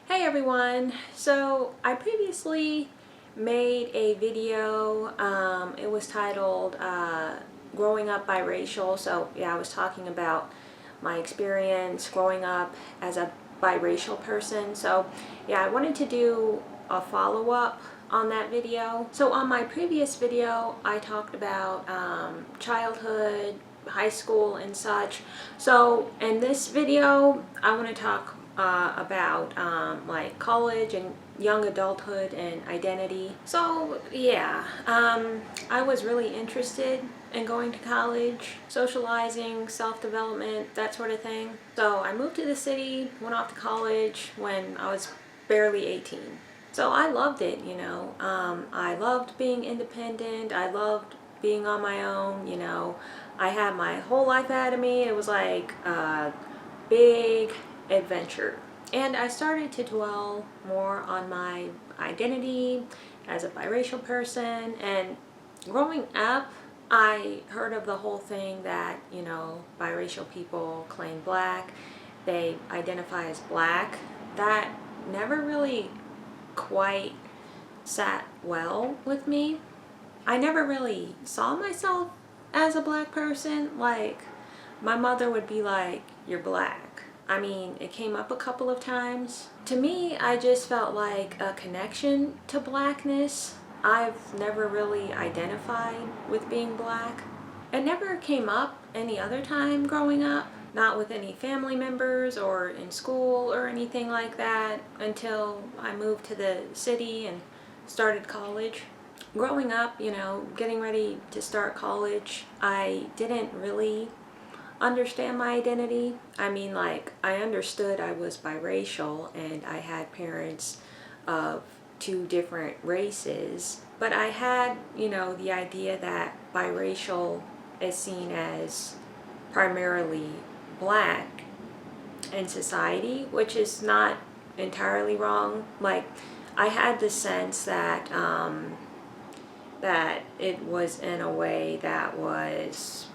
Hey everyone! So I previously made a video, it was titled Growing Up Biracial. So yeah, I was talking about my experience growing up as a biracial person. So yeah, I wanted to do a follow-up on that video. So on my previous video, I talked about childhood, high school and such. So in this video, I want to talk about like college and young adulthood and identity. So yeah, I was really interested in going to college, socializing, self-development, that sort of thing. So I moved to the city, went off to college when I was barely 18. So I loved it, you know. I loved being independent. I loved being on my own, you know. I had my whole life ahead of me. It was like a big adventure. And I started to dwell more on my identity as a biracial person. And growing up, I heard of the whole thing that, you know, biracial people claim black, they identify as black. That never really quite sat well with me. I never really saw myself as a black person. Like, my mother would be like, "You're black." I mean, it came up a couple of times. To me, I just felt like a connection to blackness. I've never really identified with being black. It never came up any other time growing up, not with any family members or in school or anything like that, until I moved to the city and started college. Growing up, you know, getting ready to start college, I didn't really understand my identity. I mean, like, I understood I was biracial and I had parents of two different races, but I had, you know, the idea that biracial is seen as primarily black in society, which is not entirely wrong. Like, I had the sense that that it was in a way that was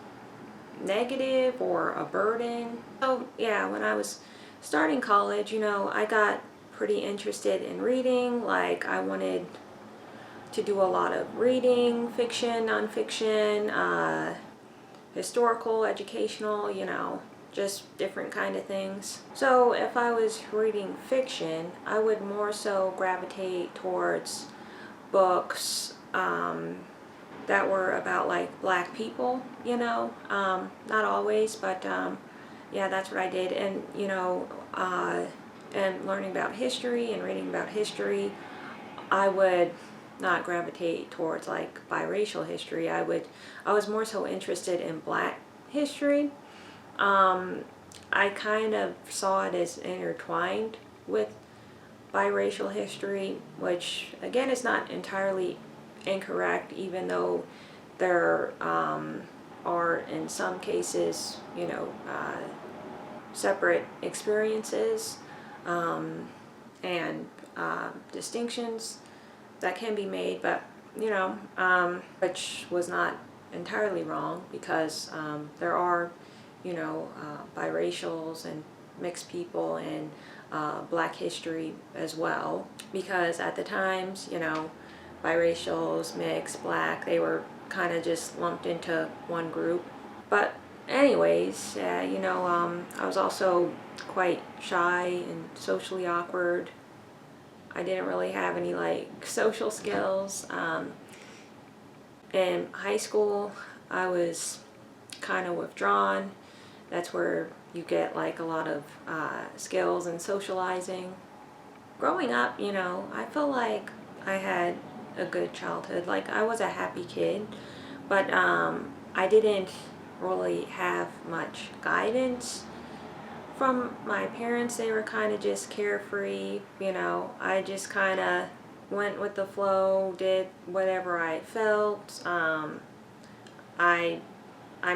negative or a burden. So yeah, when I was starting college, you know, I got pretty interested in reading. Like, I wanted to do a lot of reading, fiction, nonfiction, historical, educational, you know, just different kind of things. So if I was reading fiction, I would more so gravitate towards books that were about like black people, you know, not always, but yeah, that's what I did. And you know, and learning about history and reading about history, I would not gravitate towards like biracial history. I was more so interested in black history. I kind of saw it as intertwined with biracial history, which again is not entirely incorrect, even though there are in some cases, you know, separate experiences and distinctions that can be made, but you know, which was not entirely wrong, because there are, you know, biracials and mixed people and black history as well, because at the times, you know, biracials, mixed, black, they were kind of just lumped into one group. But anyways, you know, I was also quite shy and socially awkward. I didn't really have any like social skills. In high school, I was kind of withdrawn. That's where you get like a lot of skills and socializing. Growing up, you know, I feel like I had a good childhood. Like, I was a happy kid, but I didn't really have much guidance from my parents. They were kind of just carefree, you know. I just kind of went with the flow, did whatever I felt. I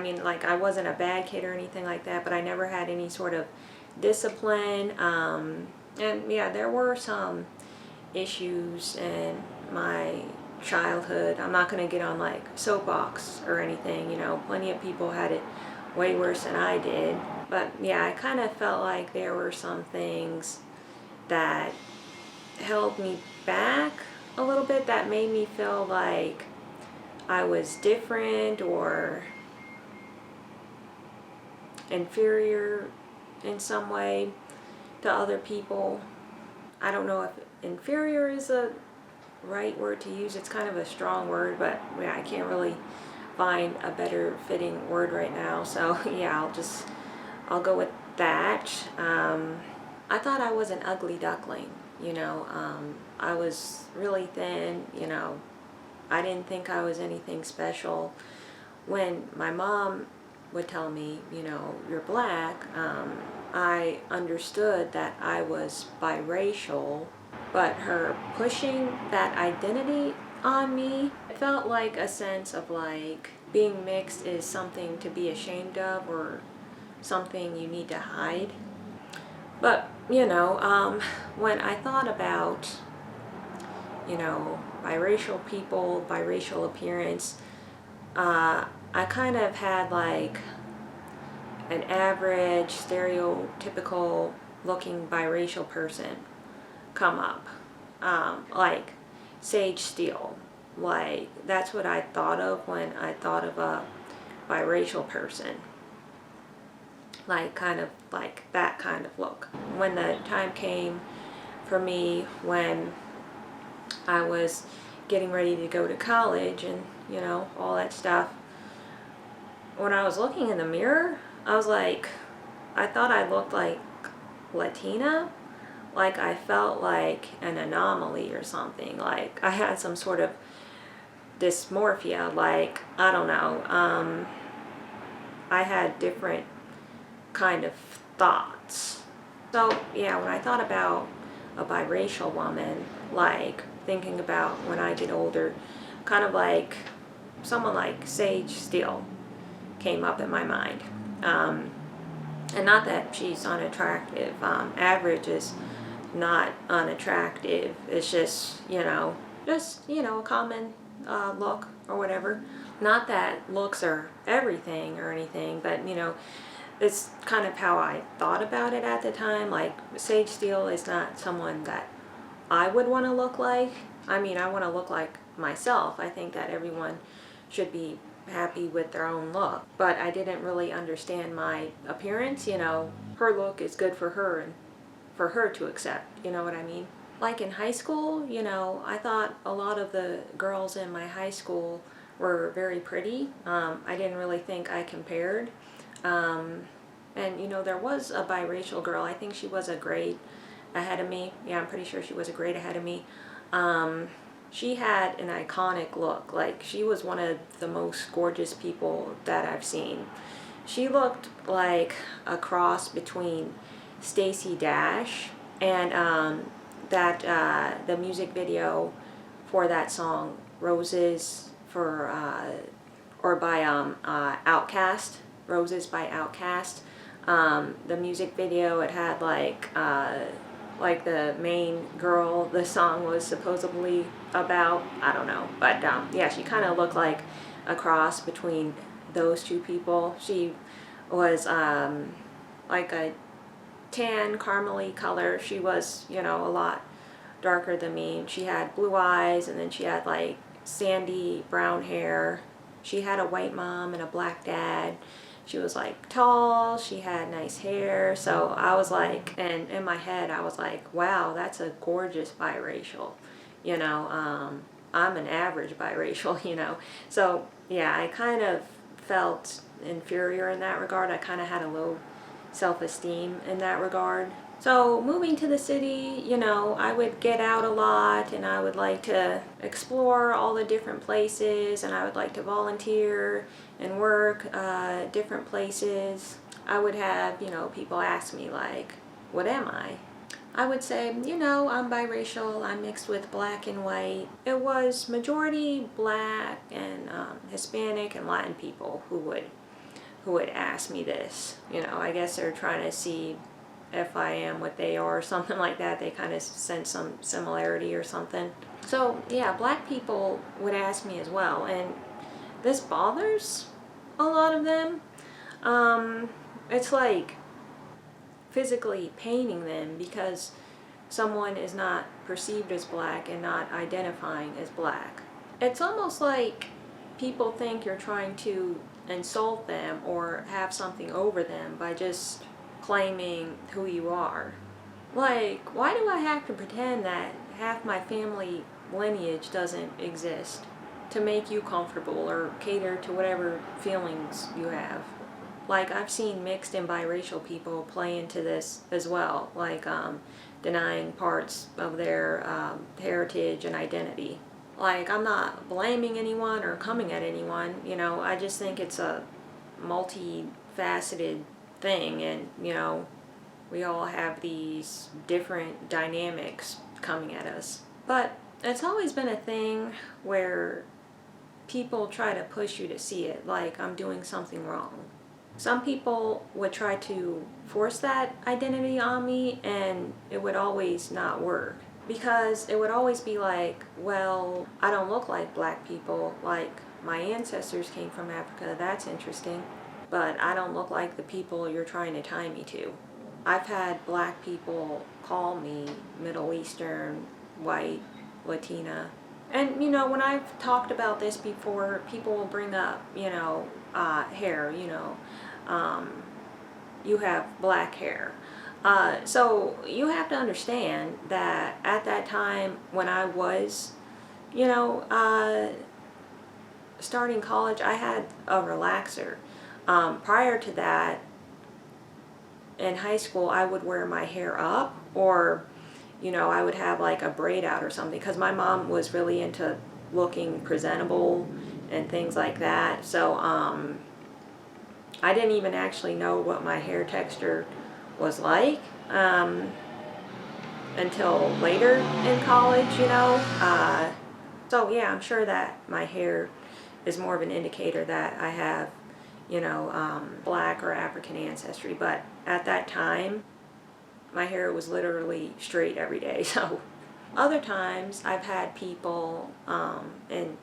mean, like, I wasn't a bad kid or anything like that, but I never had any sort of discipline. And yeah, there were some issues in my childhood. I'm not going to get on like soapbox or anything, you know, plenty of people had it way worse than I did. But yeah, I kind of felt like there were some things that held me back a little bit, that made me feel like I was different or inferior in some way to other people. I don't know if inferior is a right word to use. It's kind of a strong word, but yeah, I can't really find a better fitting word right now. So yeah, I'll go with that. I thought I was an ugly duckling, you know. I was really thin, you know. I didn't think I was anything special. When my mom would tell me, you know, you're black, I understood that I was biracial, but her pushing that identity on me, it felt like a sense of like being mixed is something to be ashamed of or something you need to hide. But, you know, when I thought about, you know, biracial people, biracial appearance, I kind of had like an average, stereotypical looking biracial person come up. Like Sage Steele. Like, that's what I thought of when I thought of a biracial person. Like, kind of like that kind of look. When the time came for me when I was getting ready to go to college and, you know, all that stuff, when I was looking in the mirror, I was like, I thought I looked like Latina. Like, I felt like an anomaly or something. Like, I had some sort of dysmorphia. Like, I don't know. I had different kind of thoughts. So, yeah, when I thought about a biracial woman, like, thinking about when I get older, kind of like someone like Sage Steele came up in my mind. And not that she's unattractive. Average is not unattractive. It's just, you know, a common look or whatever. Not that looks are everything or anything, but, you know, it's kind of how I thought about it at the time. Like, Sage Steele is not someone that I would want to look like. I mean, I want to look like myself. I think that everyone should be happy with their own look. But I didn't really understand my appearance. You know, her look is good for her and for her to accept. You know what I mean? Like in high school, you know, I thought a lot of the girls in my high school were very pretty. I didn't really think I compared. And, you know, there was a biracial girl. I think she was a grade ahead of me. Yeah, I'm pretty sure she was a grade ahead of me. She had an iconic look. Like, she was one of the most gorgeous people that I've seen. She looked like a cross between Stacey Dash and the music video for that song, Roses for, or by Outkast, Roses by Outkast. The music video, it had like the main girl the song was supposedly about. I don't know, but yeah, she kind of looked like a cross between those two people. She was like a tan caramely color. She was, you know, a lot darker than me. She had blue eyes, and then she had like sandy brown hair. She had a white mom and a black dad. She was like tall, she had nice hair. So I was like, and in my head I was like, wow, that's a gorgeous biracial. You know, I'm an average biracial, you know. So yeah, I kind of felt inferior in that regard. I kind of had a low self-esteem in that regard. So moving to the city, you know, I would get out a lot and I would like to explore all the different places, and I would like to volunteer and work different places. I would have, you know, people ask me like, what am I? I would say, you know, I'm biracial, I'm mixed with black and white. It was majority black and Hispanic and Latin people who would ask me this. You know, I guess they're trying to see if I am what they are or something like that. They kind of sense some similarity or something. So yeah, black people would ask me as well, and this bothers a lot of them. It's like physically paining them because someone is not perceived as black and not identifying as black. It's almost like people think you're trying to insult them or have something over them by just claiming who you are. Like, why do I have to pretend that half my family lineage doesn't exist to make you comfortable or cater to whatever feelings you have? Like, I've seen mixed and biracial people play into this as well, like denying parts of their heritage and identity. Like, I'm not blaming anyone or coming at anyone, you know, I just think it's a multifaceted thing, and, you know, we all have these different dynamics coming at us. But it's always been a thing where people try to push you to see it, like I'm doing something wrong. Some people would try to force that identity on me, and it would always not work. Because it would always be like, well, I don't look like black people, like my ancestors came from Africa, that's interesting. But I don't look like the people you're trying to tie me to. I've had black people call me Middle Eastern, white, Latina. And, you know, when I've talked about this before, people will bring up, you know, hair, you know, you have black hair. So you have to understand that at that time when I was, you know, starting college, I had a relaxer. Prior to that, in high school, I would wear my hair up, or, you know, I would have like a braid out or something, because my mom was really into looking presentable and things like that. So I didn't even actually know what my hair texture was like until later in college, you know. So yeah, I'm sure that my hair is more of an indicator that I have, you know, black or African ancestry. But at that time, my hair was literally straight every day. So other times I've had people, and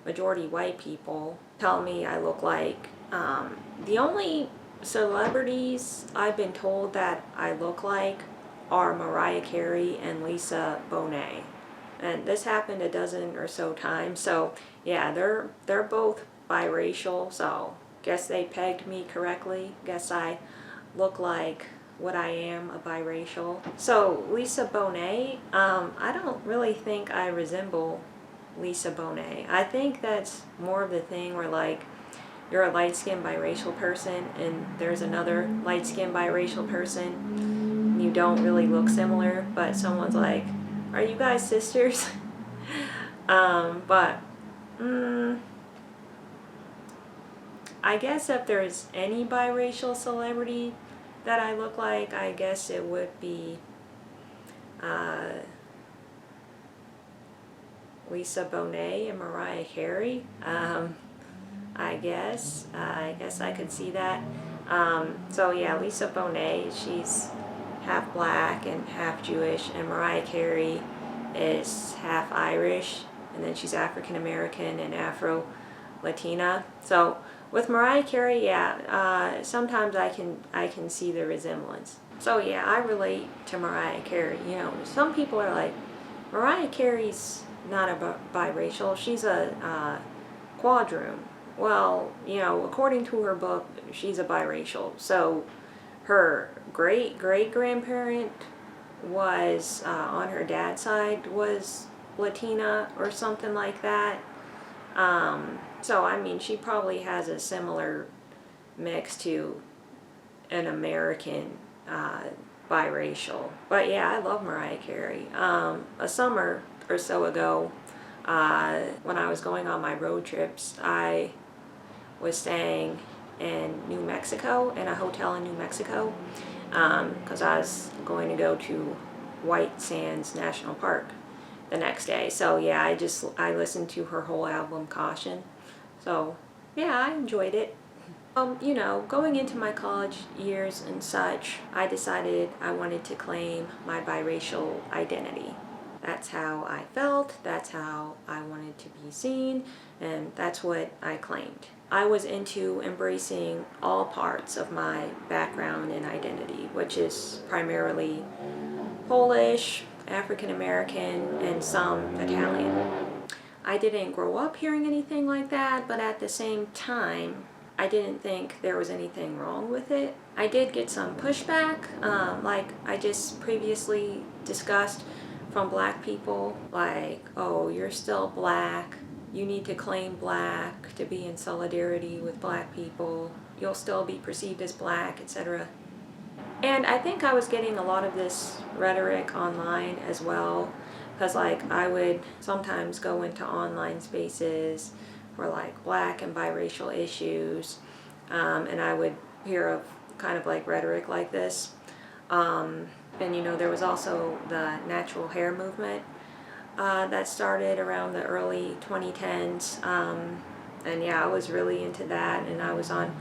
majority white people, tell me I look like, the only celebrities I've been told that I look like are Mariah Carey and Lisa Bonet. And this happened a dozen or so times. So yeah, they're both biracial, so guess they pegged me correctly. Guess I look like what I am, a biracial. So Lisa Bonet, I don't really think I resemble Lisa Bonet. I think that's more of the thing where, like, you're a light-skinned biracial person and there's another light-skinned biracial person. You don't really look similar, but someone's like, are you guys sisters? But I guess if there's any biracial celebrity that I look like, I guess it would be Lisa Bonet and Mariah Carey. I guess I could see that. So yeah, Lisa Bonet, she's half black and half Jewish, and Mariah Carey is half Irish, and then she's African American and Afro-Latina. So with Mariah Carey, yeah, sometimes I can see the resemblance. So yeah, I relate to Mariah Carey. You know, some people are like, Mariah Carey's not a biracial, she's a quadroon. Well, you know, according to her book, she's a biracial. So her great-great-grandparent was, on her dad's side, was Latina or something like that. So, I mean, she probably has a similar mix to an American biracial. But yeah, I love Mariah Carey. A summer or so ago, when I was going on my road trips, I was staying in New Mexico, in a hotel in New Mexico, because I was going to go to White Sands National Park the next day. So yeah, I listened to her whole album, Caution. So yeah, I enjoyed it. You know, going into my college years and such, I decided I wanted to claim my biracial identity. That's how I felt, that's how I wanted to be seen, and that's what I claimed. I was into embracing all parts of my background and identity, which is primarily Polish, African American, and some Italian. I didn't grow up hearing anything like that, but at the same time, I didn't think there was anything wrong with it. I did get some pushback, like I just previously discussed, from black people, like, oh, you're still black, you need to claim black to be in solidarity with black people, you'll still be perceived as black, etc. And I think I was getting a lot of this rhetoric online as well, because like I would sometimes go into online spaces for like black and biracial issues, and I would hear of kind of like rhetoric like this. And you know, there was also the natural hair movement that started around the early 2010s. And yeah, I was really into that, and I was on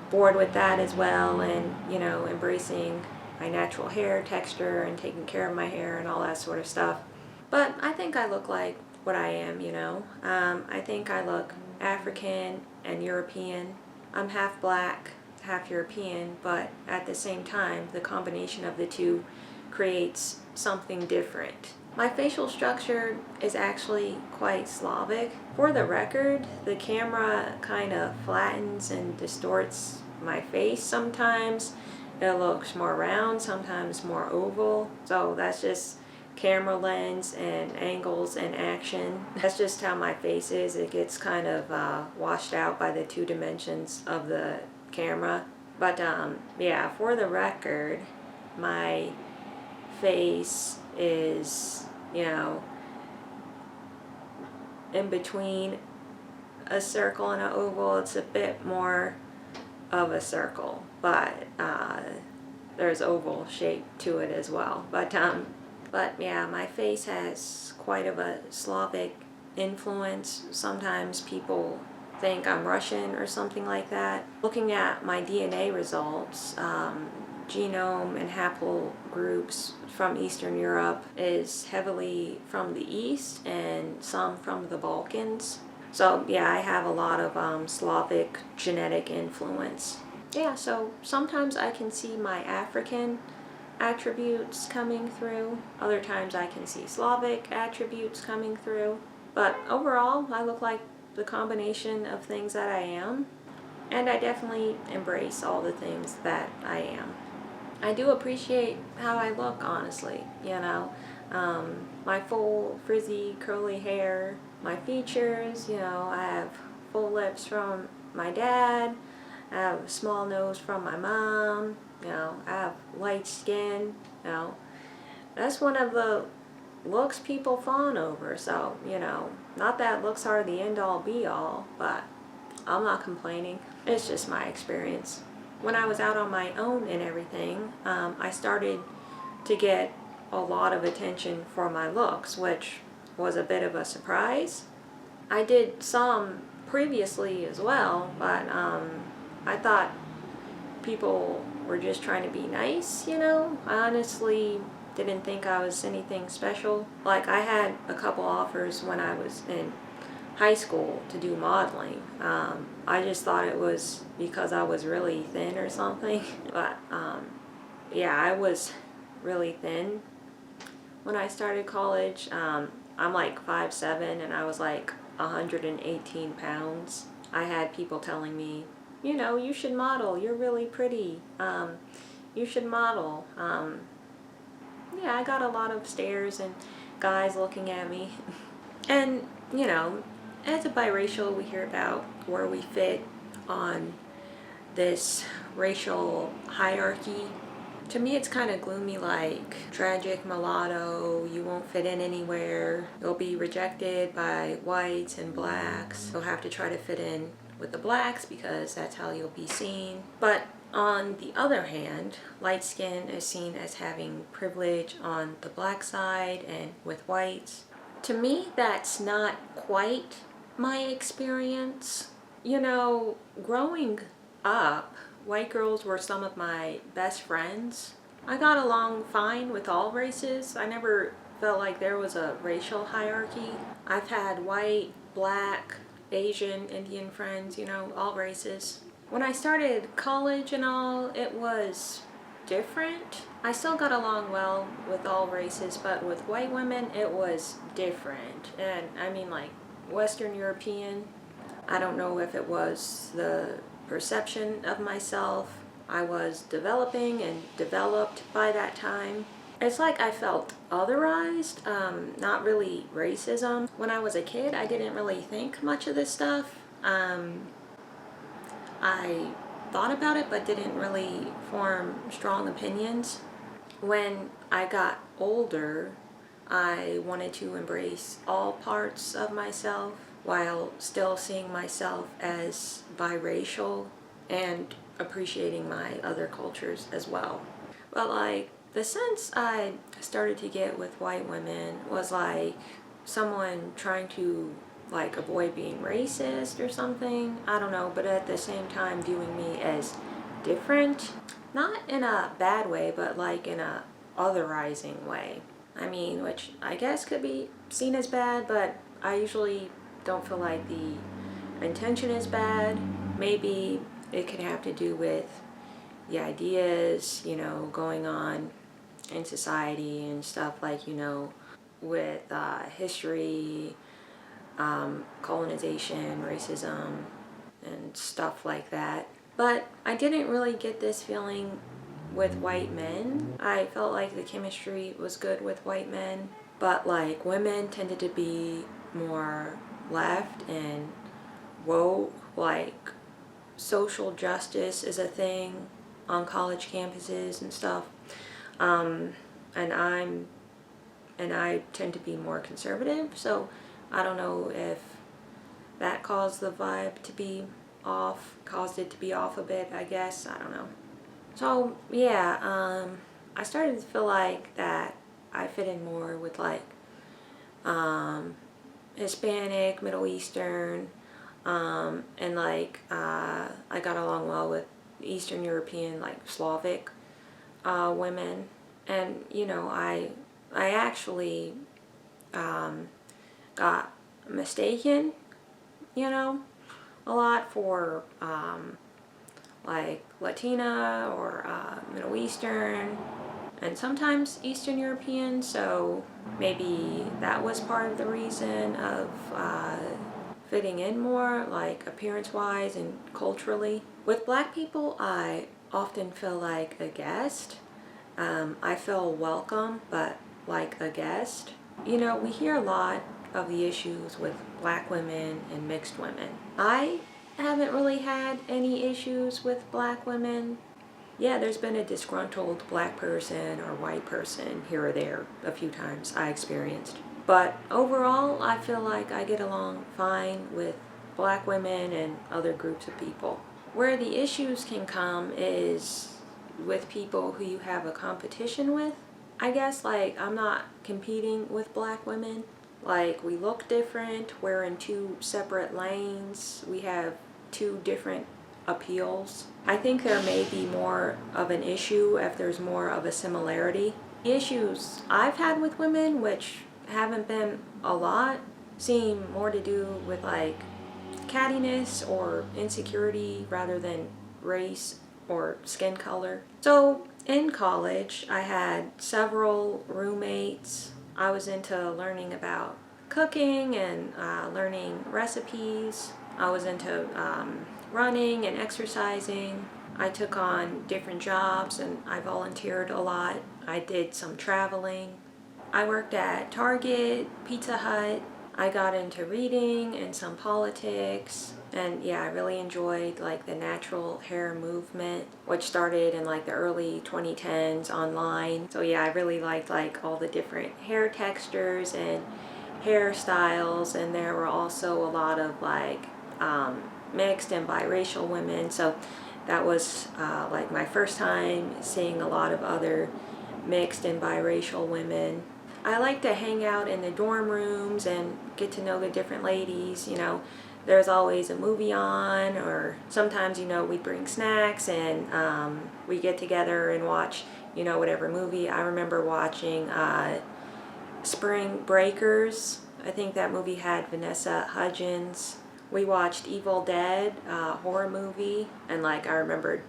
board with that as well, and you know, embracing my natural hair texture and taking care of my hair and all that sort of stuff. But I think I look like what I am, you know. I think I look African and European. I'm half black, half European, but at the same time, the combination of the two creates something different. My facial structure is actually quite Slavic. For the record, the camera kind of flattens and distorts my face sometimes. It looks more round, sometimes more oval. So that's just camera lens and angles and action. That's just how my face is. It gets kind of washed out by the two dimensions of the camera. But yeah, for the record, my face is, you know, in between a circle and an oval. It's a bit more of a circle, but there's oval shape to it as well. But yeah, my face has quite of a Slavic influence. Sometimes people think I'm Russian or something like that. Looking at my DNA results, genome and haplogroups from Eastern Europe is heavily from the East and some from the Balkans. So yeah, I have a lot of Slavic genetic influence. Yeah, so sometimes I can see my African attributes coming through. Other times I can see Slavic attributes coming through. But overall, I look like the combination of things that I am. And I definitely embrace all the things that I am. I do appreciate how I look, honestly, you know. My full frizzy curly hair, my features, you know, I have full lips from my dad, I have a small nose from my mom, you know, I have light skin, you know. That's one of the looks people fawn over, so, you know, not that looks are the end-all be-all, but I'm not complaining. It's just my experience. When I was out on my own and everything, I started to get a lot of attention for my looks, which was a bit of a surprise. I did some previously as well, but I thought people were just trying to be nice, you know. I honestly didn't think I was anything special. Like, I had a couple offers when I was in high school to do modeling. I just thought it was because I was really thin or something. But yeah, I was really thin when I started college. I'm like 5'7", and I was like 118 pounds. I had people telling me, you know, you should model, you're really pretty, you should model. Yeah, I got a lot of stares and guys looking at me. And, you know, as a biracial, we hear about where we fit on this racial hierarchy. To me, it's kind of gloomy, like tragic mulatto, you won't fit in anywhere, you'll be rejected by whites and blacks, you'll have to try to fit in with the blacks because that's how you'll be seen. But on the other hand, light skin is seen as having privilege on the black side and with whites. To me, that's not quite my experience. You know, growing up, white girls were some of my best friends. I got along fine with all races. I never felt like there was a racial hierarchy. I've had white, black, Asian, Indian friends, you know, all races. When I started college and all, it was different. I still got along well with all races, but with white women it was different. And I mean, like Western European, I don't know if it was the perception of myself. I was developing and developed by that time. It's like I felt otherized, not really racism. When I was a kid, I didn't really think much of this stuff. I thought about it but didn't really form strong opinions. When I got older, I wanted to embrace all parts of myself while still seeing myself as biracial and appreciating my other cultures as well. But like the sense I started to get with white women was like someone trying to like avoid being racist or something. I don't know, but at the same time viewing me as different, not in a bad way, but like in a otherizing way. I mean, which I guess could be seen as bad, but I usually don't feel like the intention is bad. Maybe it could have to do with the ideas, going on in society and stuff like, with history, colonization, racism, and stuff like that. But I didn't really get this feeling with white men. I felt like the chemistry was good with white men, but like women tended to be more left and woke, like social justice is a thing on college campuses and stuff. And I tend to be more conservative, so I don't know if that caused the vibe to be off, caused it to be off a bit, I guess. I don't know. So yeah, I started to feel like that I fit in more with like Hispanic, Middle Eastern, and like I got along well with Eastern European, like Slavic women. And I actually got mistaken, a lot for like Latina or Middle Eastern and sometimes Eastern European, so maybe that was part of the reason of fitting in more, like appearance-wise and culturally. With Black people, I often feel like a guest. I feel welcome, but like a guest. We hear a lot of the issues with Black women and mixed women. I haven't really had any issues with Black women. Yeah, there's been a disgruntled Black person or white person here or there a few times I experienced. But overall, I feel like I get along fine with Black women and other groups of people. Where the issues can come is with people who you have a competition with. I guess like I'm not competing with Black women. Like we look different, we're in two separate lanes, we have two different appeals. I think there may be more of an issue if there's more of a similarity. The issues I've had with women, which haven't been a lot, seem more to do with like cattiness or insecurity rather than race or skin color. So in college, I had several roommates. I was into learning about cooking and learning recipes. I was into running and exercising. I took on different jobs and I volunteered a lot. I did some traveling. I worked at Target, Pizza Hut. I got into reading and some politics. And yeah, I really enjoyed like the natural hair movement, which started in like the early 2010s online. So yeah, I really liked like all the different hair textures and hairstyles, and there were also a lot of like mixed and biracial women. So that was like my first time seeing a lot of other mixed and biracial women. I like to hang out in the dorm rooms and get to know the different ladies. There's always a movie on, or sometimes we bring snacks and we get together and watch whatever movie. I remember watching Spring Breakers. I think that movie had Vanessa Hudgens. We watched Evil Dead, horror movie, and like I remembered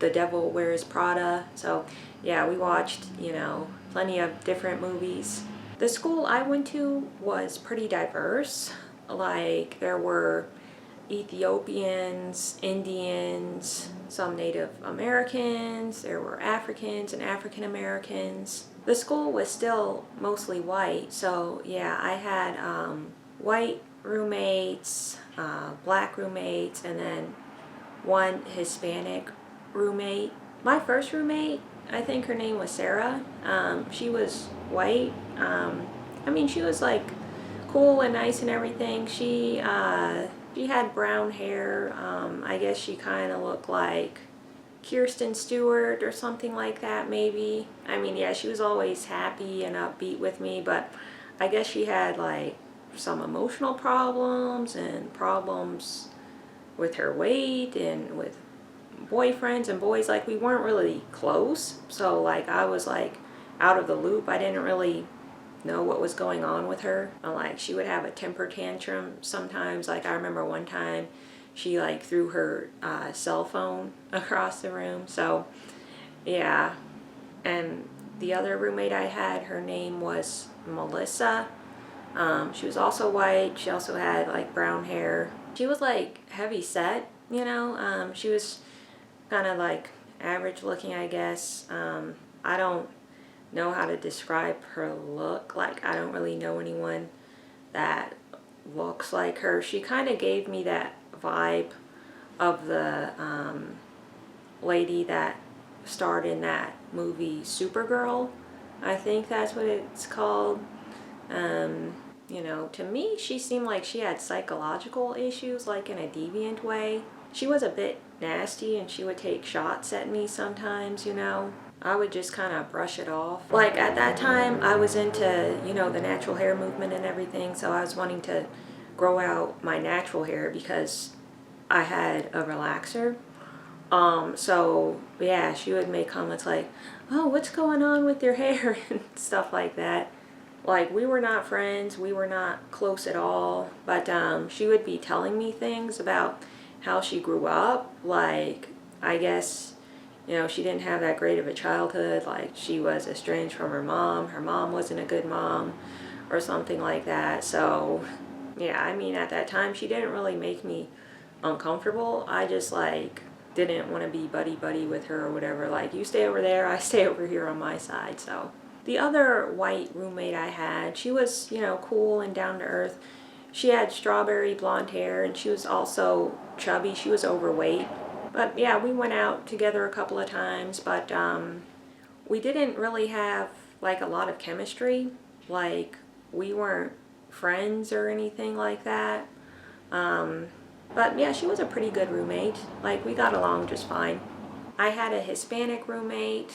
The Devil Wears Prada. So yeah, we watched, you know, plenty of different movies. The school I went to was pretty diverse. Like there were Ethiopians, Indians, some Native Americans, there were Africans and African Americans. The school was still mostly white, so yeah, I had white roommates, black roommates, and then one Hispanic roommate. My first roommate, I think her name was Sarah. She was white. I mean, she was like cool and nice and everything. She had brown hair. I guess she kind of looked like Kirsten Stewart or something like that, maybe. I mean, yeah, she was always happy and upbeat with me, but I guess she had like some emotional problems and problems with her weight and with boyfriends and boys. Like, we weren't really close, so like I was like out of the loop. I didn't really know what was going on with her. Like, she would have a temper tantrum sometimes. Like, I remember one time she like threw her cell phone across the room. So yeah. And the other roommate I had, her name was Melissa. She was also white. She also had like brown hair. She was like heavy set, you know. She was kind of like average looking, I guess. I don't know how to describe her look. Like, I don't really know anyone that looks like her. She kind of gave me that vibe of the lady that starred in that movie Supergirl. I think that's what it's called. You know, to me, she seemed like she had psychological issues, like in a deviant way. She was a bit nasty and she would take shots at me sometimes, you know. I would just kind of brush it off. Like, at that time, I was into, you know, the natural hair movement and everything, so I was wanting to grow out my natural hair because I had a relaxer. So yeah, she would make comments like, oh, what's going on with your hair and stuff like that. Like, we were not friends, we were not close at all, but she would be telling me things about how she grew up. Like, I guess, you know, she didn't have that great of a childhood. Like, she was estranged from her mom wasn't a good mom or something like that. So yeah, I mean, at that time she didn't really make me uncomfortable. I just like didn't want to be buddy with her or whatever. Like, you stay over there, I stay over here on my side. So the other white roommate I had, she was, you know, cool and down to earth. She had strawberry blonde hair and she was also chubby. She was overweight. But yeah, we went out together a couple of times, but we didn't really have like a lot of chemistry. Like, we weren't friends or anything like that. But yeah, she was a pretty good roommate. Like, we got along just fine. I had a Hispanic roommate,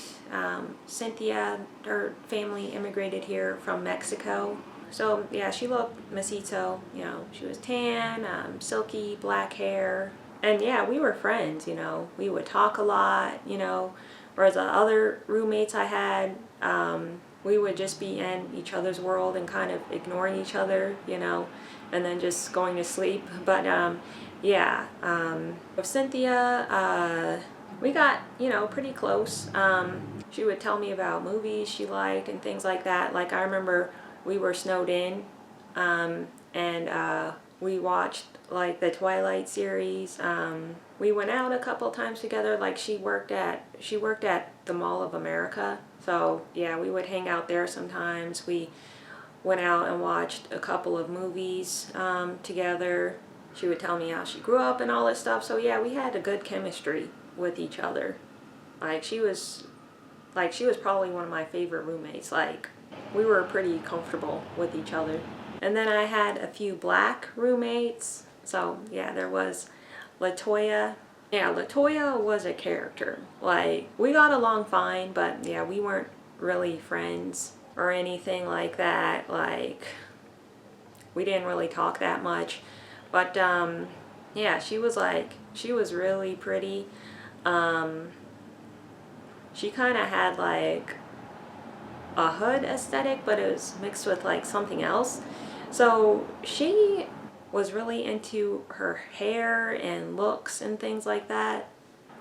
Cynthia. Her family immigrated here from Mexico. So yeah, she looked mestizo, you know. She was tan, silky black hair. And yeah, we were friends, you know. We would talk a lot, you know. Whereas the other roommates I had, we would just be in each other's world and kind of ignoring each other, you know, and then just going to sleep. But yeah, with Cynthia, we got, you know, pretty close. She would tell me about movies she liked and things like that. Like, I remember we were snowed in, and we watched like the Twilight series. We went out a couple times together. Like, she worked at the Mall of America. So yeah, we would hang out there sometimes. We went out and watched a couple of movies together. She would tell me how she grew up and all that stuff. So yeah, we had a good chemistry with each other. Like, she was probably one of my favorite roommates. Like, we were pretty comfortable with each other. And then I had a few black roommates. So yeah, there was LaToya. Yeah, LaToya was a character. Like, we got along fine, but yeah, we weren't really friends or anything like that. Like, we didn't really talk that much. But yeah, she was really pretty. She kind of had like a hood aesthetic, but it was mixed with like something else. So she was really into her hair and looks and things like that.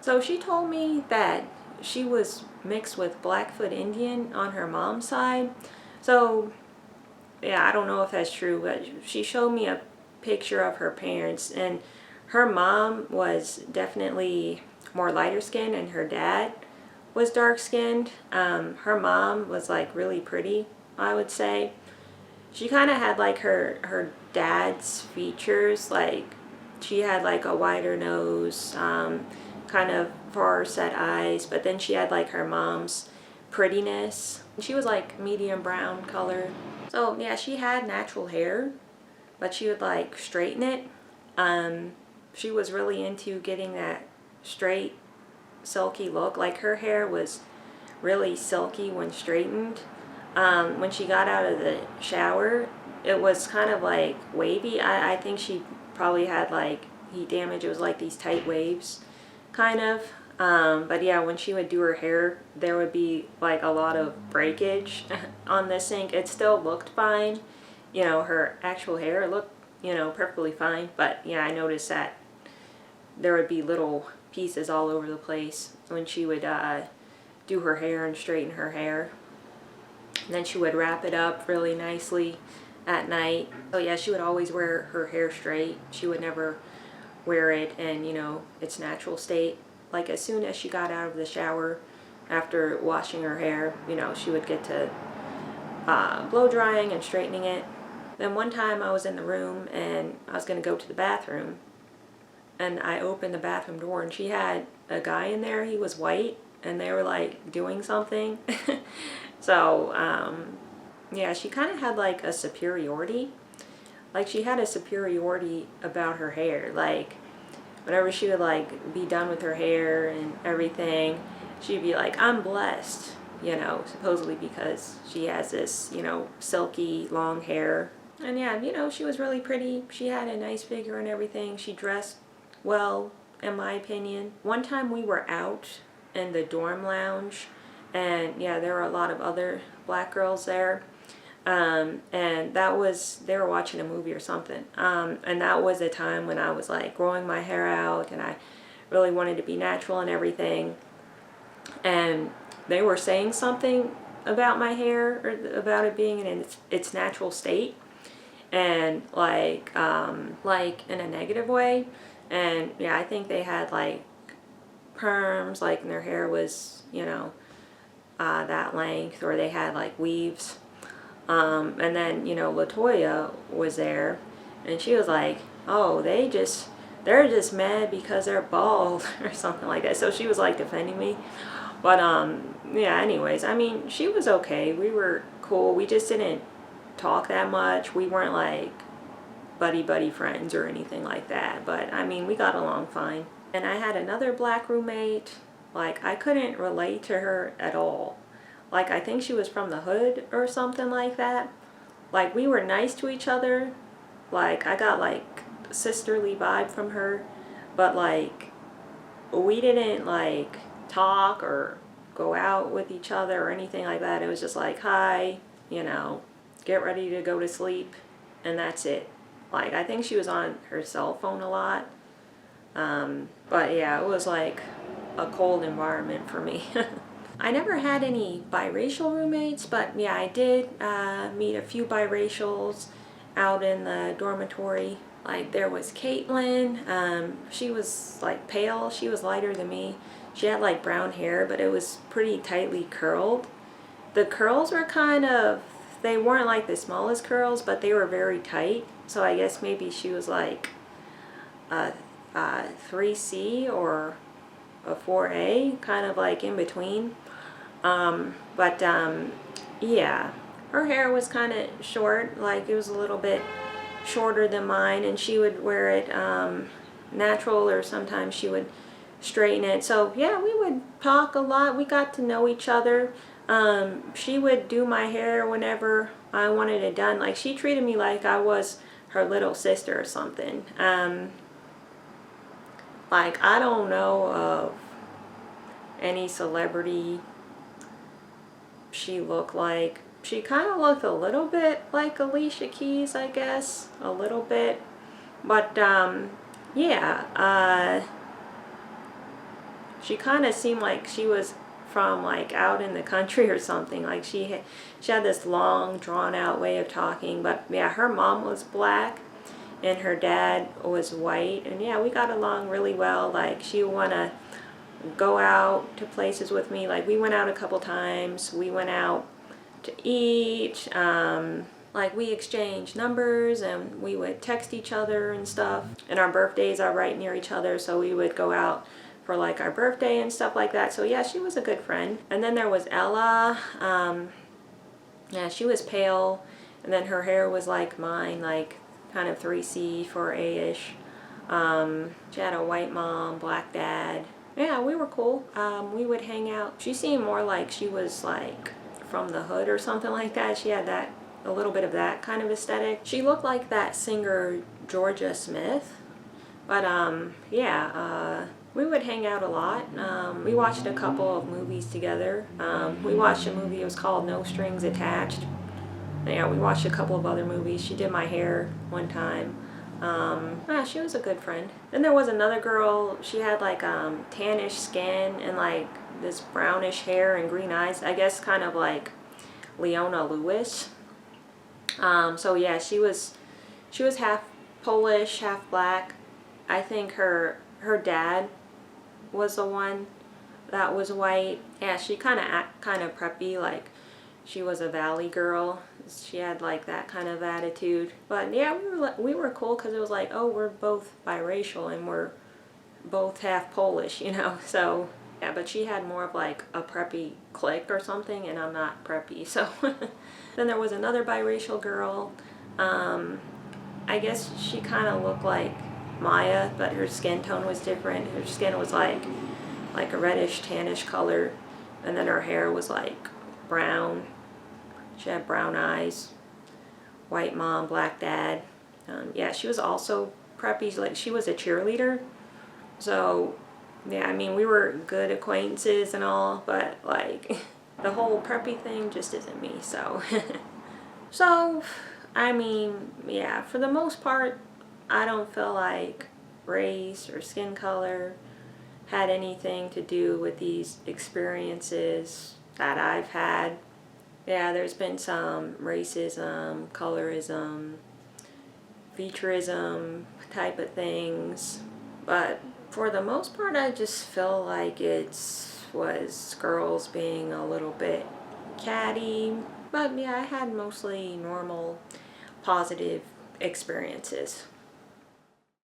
So she told me that she was mixed with Blackfoot Indian on her mom's side. So yeah, I don't know if that's true, but she showed me a picture of her parents, and her mom was definitely more lighter skinned and her dad was dark skinned. Her mom was like really pretty, I would say. She kind of had like her dad's features, like she had like a wider nose, kind of far set eyes, but then she had like her mom's prettiness. She was like medium brown color. So yeah, she had natural hair, but she would like straighten it. She was really into getting that straight, silky look. Like her hair was really silky when straightened. When she got out of the shower, it was kind of like wavy. I think she probably had like heat damage. It was like these tight waves, kind of. But yeah, when she would do her hair, there would be like a lot of breakage on the sink. It still looked fine. You know, her actual hair looked, you know, perfectly fine. But yeah, I noticed that there would be little pieces all over the place when she would do her hair and straighten her hair. And then she would wrap it up really nicely at night. So yeah, she would always wear her hair straight. She would never wear it in, you know, its natural state. Like as soon as she got out of the shower after washing her hair, you know, she would get to blow drying and straightening it. Then one time I was in the room and I was going to go to the bathroom, and I opened the bathroom door and she had a guy in there. He was white and they were like doing something. So yeah, she kind of had like a superiority. Like she had a superiority about her hair. Like whenever she would like be done with her hair and everything, she'd be like, I'm blessed, you know, supposedly because she has this, you know, silky long hair. And yeah, you know, she was really pretty. She had a nice figure and everything. She dressed well, in my opinion. One time we were out in the dorm lounge, and yeah, there were a lot of other black girls there. And that was, they were watching a movie or something. And that was a time when I was like growing my hair out and I really wanted to be natural and everything. And they were saying something about my hair, or about it being in its natural state, and like in a negative way. And yeah, I think they had like perms, like, and their hair was, you know, that length, or they had like weaves. And then, you know, LaToya was there, and she was like, oh, they're just mad because they're bald or something like that. So she was like defending me. But yeah, anyways, I mean, she was okay. We were cool. We just didn't talk that much. We weren't like buddy friends or anything like that. But I mean, we got along fine. And I had another black roommate. Like, I couldn't relate to her at all. Like, I think she was from the hood or something like that. Like, we were nice to each other. Like, I got like sisterly vibe from her. But like, we didn't like talk or go out with each other or anything like that. It was just like, hi, you know, get ready to go to sleep, and that's it. Like, I think she was on her cell phone a lot. But yeah, it was like a cold environment for me. I never had any biracial roommates, but yeah, I did meet a few biracials out in the dormitory. Like, there was Caitlin. She was like pale. She was lighter than me. She had like brown hair, but it was pretty tightly curled. The curls were kind of, they weren't like the smallest curls, but they were very tight. So I guess maybe she was like a 3C or a 4A, kind of like in between. But yeah, her hair was kind of short, like it was a little bit shorter than mine, and she would wear it natural, or sometimes she would straighten it. So yeah, we would talk a lot. We got to know each other. She would do my hair whenever I wanted it done. Like, she treated me like I was her little sister or something. Like, I don't know of any celebrity she looked like. She kind of looked a little bit like Alicia Keys, I guess. A little bit. But, yeah. she kind of seemed like she was from like out in the country or something. Like she had this long, drawn out way of talking. But yeah, her mom was black and her dad was white, and yeah, we got along really well. Like she would want to go out to places with me. Like we went out a couple times. We went out to eat. Like we exchanged numbers and we would text each other and stuff. And our birthdays are right near each other, so we would go out for like our birthday and stuff like that. So yeah, she was a good friend. And then there was Ella. Yeah, she was pale, and then her hair was like mine, like kind of 3C, 4A-ish. She had a white mom, black dad. Yeah, we were cool. We would hang out. She seemed more like she was like from the hood or something like that. She had that, a little bit of that kind of aesthetic. She looked like that singer Georgia Smith. But yeah, we would hang out a lot. We watched a couple of movies together. We watched a movie, it was called No Strings Attached. Yeah, we watched a couple of other movies. She did my hair one time. Yeah, she was a good friend. Then there was another girl. She had like tannish skin and like this brownish hair and green eyes. I guess kind of like Leona Lewis. So yeah, she was half Polish, half black. I think her dad was the one that was white. Yeah, she kind of preppy, like she was a valley girl. She had like that kind of attitude. But yeah, we were cool because it was like, oh, we're both biracial and we're both half Polish, you know. So yeah, but she had more of like a preppy clique or something, and I'm not preppy. So then there was another biracial girl. I guess she kind of looked like Maya, but her skin tone was different. Her skin was like a reddish tannish color, and then her hair was like brown. She had brown eyes, white mom, black dad. Yeah, she was also preppy. Like she was a cheerleader. So yeah, I mean, we were good acquaintances and all, but like the whole preppy thing just isn't me. So so I mean, yeah, for the most part, I don't feel like race or skin color had anything to do with these experiences that I've had. Yeah, there's been some racism, colorism, featureism type of things, but for the most part, I just feel like was girls being a little bit catty. But yeah, I had mostly normal, positive experiences.